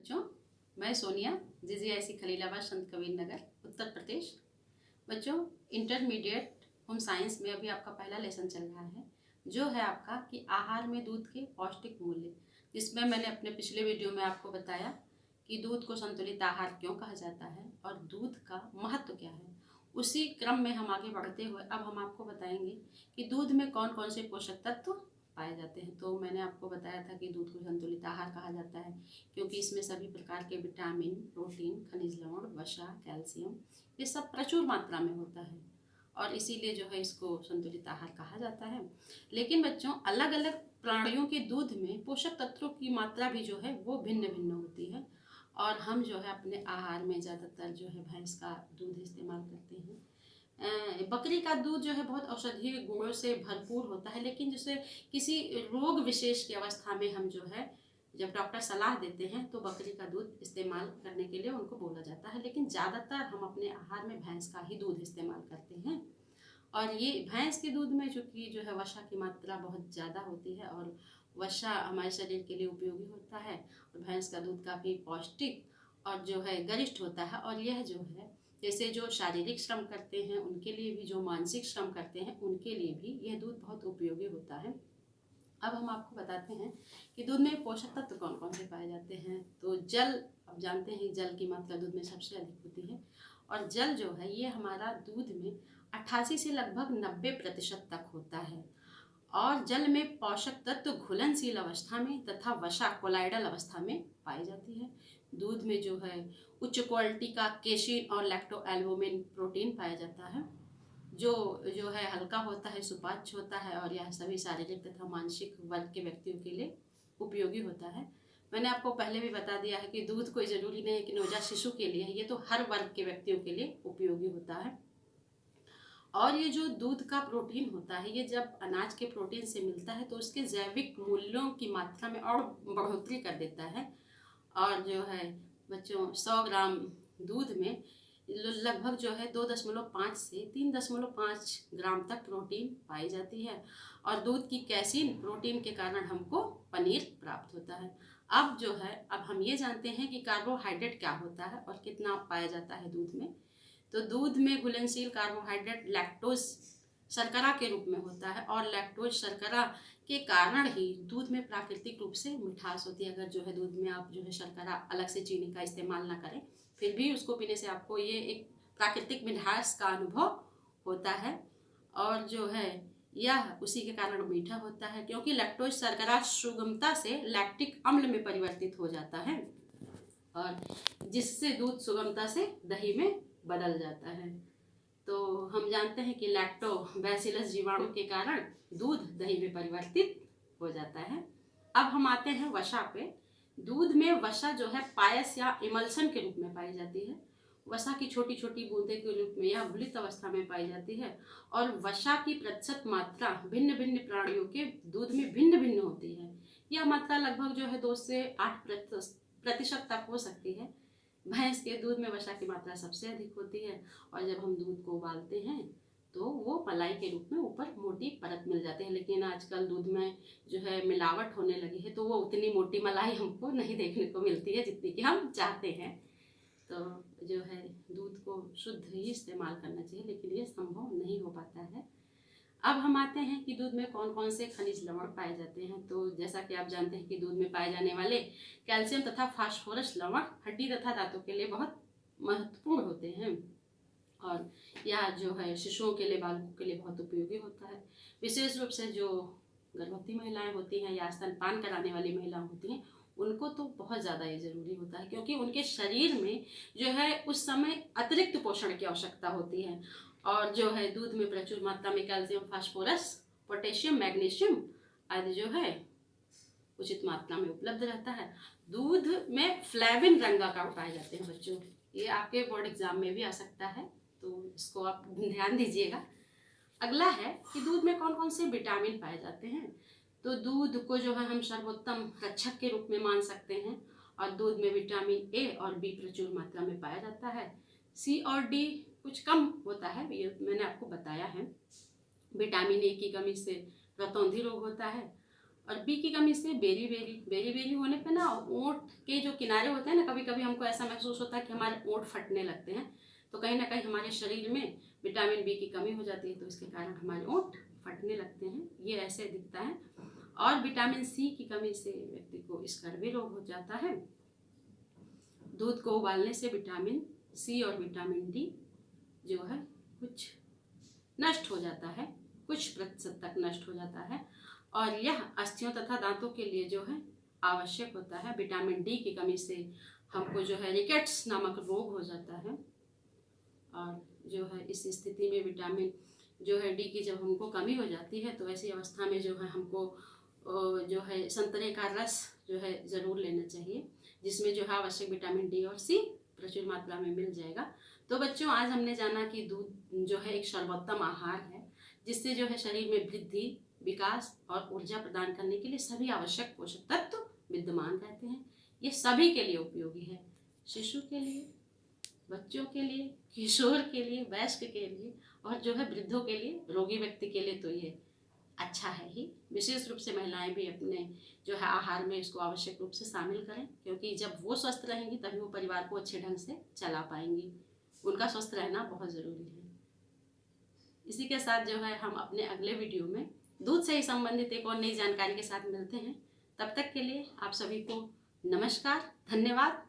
बच्चों, मैं सोनिया जीजीआईसी खलीलाबाद संत कबीर नगर उत्तर प्रदेश। बच्चों, इंटरमीडिएट होम साइंस में अभी आपका पहला लेसन चल रहा है जो है आपका कि आहार में दूध के पौष्टिक मूल्य, जिसमें मैंने अपने पिछले वीडियो में आपको बताया कि दूध को संतुलित आहार क्यों कहा जाता है और दूध का महत्व क्या है। उसी क्रम में हम आगे बढ़ते हुए अब हम आपको बताएंगे कि दूध में कौन कौन से पोषक तत्व पाए जाते हैं। तो मैंने आपको बताया था कि दूध को संतुलित आहार कहा जाता है क्योंकि इसमें सभी प्रकार के विटामिन, प्रोटीन, खनिज लवण, वसा, कैल्शियम ये सब प्रचुर मात्रा में होता है और इसीलिए जो है इसको संतुलित आहार कहा जाता है। लेकिन बच्चों, अलग अलग प्राणियों के दूध में पोषक तत्वों की मात्रा भी जो है वो भिन्न भिन्न होती है और हम जो है अपने आहार में ज़्यादातर जो है भैंस का दूध इस्तेमाल करते हैं। बकरी का दूध जो है बहुत औषधीय गुणों से भरपूर होता है, लेकिन जैसे किसी रोग विशेष की अवस्था में हम जो है जब डॉक्टर सलाह देते हैं तो बकरी का दूध इस्तेमाल करने के लिए उनको बोला जाता है, लेकिन ज़्यादातर हम अपने आहार में भैंस का ही दूध इस्तेमाल करते हैं। और ये भैंस के दूध में चूँकि जो है वसा की मात्रा बहुत ज़्यादा होती है और वसा हमारे शरीर के लिए उपयोगी होता है और भैंस का दूध काफ़ी पौष्टिक और जो है गरिष्ठ होता है। और यह जो है जैसे जो शारीरिक श्रम करते हैं उनके लिए भी, जो मानसिक श्रम करते हैं उनके लिए भी यह दूध बहुत उपयोगी होता है। अब हम आपको बताते हैं कि दूध में पोषक तत्व कौन कौन से पाए जाते हैं। तो जल, अब जानते हैं जल की मात्रा दूध में सबसे अधिक होती है और जल जो है ये हमारा दूध में 88 से लगभग 90% तक होता है। और जल में पोषक तत्व घुलनशील अवस्था में तथा वसा कोलाइडल अवस्था में पाई जाती है। दूध में जो है उच्च क्वालिटी का केसिन और लैक्टो एल्बुमिन प्रोटीन पाया जाता है जो जो है हल्का होता है, सुपाच्य होता है और यह सभी शारीरिक तथा मानसिक वर्ग के व्यक्तियों के लिए उपयोगी होता है। मैंने आपको पहले भी बता दिया है कि दूध कोई ज़रूरी नहीं है कि नवजात शिशु के लिए है, ये तो हर वर्ग के व्यक्तियों के लिए उपयोगी होता है। और ये जो दूध का प्रोटीन होता है ये जब अनाज के प्रोटीन से मिलता है तो उसके जैविक मूल्यों की मात्रा में और बढ़ोतरी कर देता है। और जो है बच्चों, 100 ग्राम दूध में लगभग जो है 2.5 से 3.5 ग्राम तक प्रोटीन पाई जाती है और दूध की कैसीन प्रोटीन के कारण हमको पनीर प्राप्त होता है। अब जो है अब हम ये जानते हैं कि कार्बोहाइड्रेट क्या होता है और कितना पाया जाता है दूध में। तो दूध में घुलनशील कार्बोहाइड्रेट लैक्टोज शर्करा के रूप में होता है और लैक्टोज शर्करा के कारण ही दूध में प्राकृतिक रूप से मिठास होती है। अगर जो है दूध में आप जो है शर्करा अलग से चीनी का इस्तेमाल ना करें फिर भी उसको पीने से आपको ये एक प्राकृतिक मिठास का अनुभव होता है और जो है यह उसी के कारण मीठा होता है क्योंकि लैक्टोज शर्करा सुगमता से लैक्टिक अम्ल में परिवर्तित हो जाता है और जिससे दूध सुगमता से दही में बदल जाता है। तो हम जानते हैं कि लैक्टोबैसिलस जीवाणु के कारण दूध दही में परिवर्तित हो जाता है। अब हम आते हैं वसा पे। दूध में वसा जो है पायस या इमल्सन के रूप में पाई जाती है। वसा की छोटी छोटी बूंदे के रूप में यह घुलित अवस्था में पाई जाती है और वसा की प्रतिशत मात्रा भिन्न भिन्न प्राणियों के दूध में भिन्न भिन्न होती है। यह मात्रा लगभग जो है 2 से 8% तक हो सकती है। भैंस के दूध में वसा की मात्रा सबसे अधिक होती है और जब हम दूध को उबालते हैं तो वो मलाई के रूप में ऊपर मोटी परत मिल जाती है, लेकिन आजकल दूध में जो है मिलावट होने लगी है तो वो उतनी मोटी मलाई हमको नहीं देखने को मिलती है जितनी कि हम चाहते हैं। तो जो है दूध को शुद्ध ही इस्तेमाल करना चाहिए, लेकिन ये संभव नहीं हो पाता है। अब हम आते हैं कि दूध में कौन कौन से खनिज लवण पाए जाते हैं। तो जैसा कि आप जानते हैं कि दूध में पाए जाने वाले कैल्शियम तथा फास्फोरस लवण हड्डी तथा दांतों के लिए बहुत महत्वपूर्ण होते हैं और यह जो है शिशुओं के लिए, बालकों के लिए बहुत उपयोगी होता है। विशेष रूप से जो गर्भवती महिलाएं होती हैं या स्तनपान कराने वाली महिलाएं होती हैं उनको तो बहुत ज़्यादा ये ज़रूरी होता है क्योंकि उनके शरीर में जो है उस समय अतिरिक्त पोषण की आवश्यकता होती है और जो है दूध में प्रचुर मात्रा में कैल्शियम, फास्फोरस, पोटेशियम, मैग्नीशियम आदि जो है उचित मात्रा में उपलब्ध रहता है। दूध में फ्लेविन रंगाकार पाए जाते हैं बच्चों, ये आपके बोर्ड एग्जाम में भी आ सकता है तो इसको आप ध्यान दीजिएगा। अगला है कि दूध में कौन कौन से विटामिन पाए जाते हैं। तो दूध को जो है हम सर्वोत्तम रक्षक के रूप में मान सकते हैं और दूध में विटामिन ए और बी प्रचुर मात्रा में पाया जाता है। सी और डी कुछ कम होता है, ये मैंने आपको बताया है। विटामिन ए की कमी से रतौंधी रोग होता है और बी की कमी से बेरी होने पे ना ओंठ के जो किनारे होते हैं ना, कभी कभी हमको ऐसा महसूस होता है कि हमारे ओंठ फटने लगते हैं। तो कहीं ना कहीं हमारे शरीर में विटामिन बी की कमी हो जाती है, तो इसके कारण हमारे ओंठ फटने लगते हैं, ये ऐसे दिखता है। और विटामिन सी की कमी से व्यक्ति को स्कर्वी रोग हो जाता है। दूध को उबालने से विटामिन सी और विटामिन डी जो है कुछ नष्ट हो जाता है, कुछ प्रतिशत तक नष्ट हो जाता है, और यह अस्थियों तथा दांतों के लिए जो है आवश्यक होता है। विटामिन डी की कमी से हमको जो है रिकेट्स नामक रोग हो जाता है, और जो है इस स्थिति में विटामिन जो है डी की जब हमको कमी हो जाती है, तो ऐसी अवस्था में जो है हमको जो है संतरे का रस जो है ज़रूर लेना चाहिए, जिसमें जो है आवश्यक विटामिन डी और सी प्रचुर मात्रा में मिल जाएगा। तो बच्चों, आज हमने जाना कि दूध जो है एक सर्वोत्तम आहार है, जिससे जो है शरीर में वृद्धि, विकास और ऊर्जा प्रदान करने के लिए सभी आवश्यक पोषक तत्व विद्यमान रहते हैं। ये सभी के लिए उपयोगी है, शिशु के लिए, बच्चों के लिए, किशोर के लिए, वयस्क के लिए, और जो है वृद्धों के लिए, रोगी व्यक्ति के लिए तो ये अच्छा है ही। विशेष रूप से महिलाएं भी अपने जो है आहार में इसको आवश्यक रूप से शामिल करें, क्योंकि जब वो स्वस्थ रहेंगी तभी वो परिवार को अच्छे ढंग से चला पाएंगी। उनका स्वस्थ रहना बहुत ज़रूरी है। इसी के साथ जो है हम अपने अगले वीडियो में दूध से ही संबंधित एक और नई जानकारी के साथ मिलते हैं। तब तक के लिए आप सभी को नमस्कार, धन्यवाद।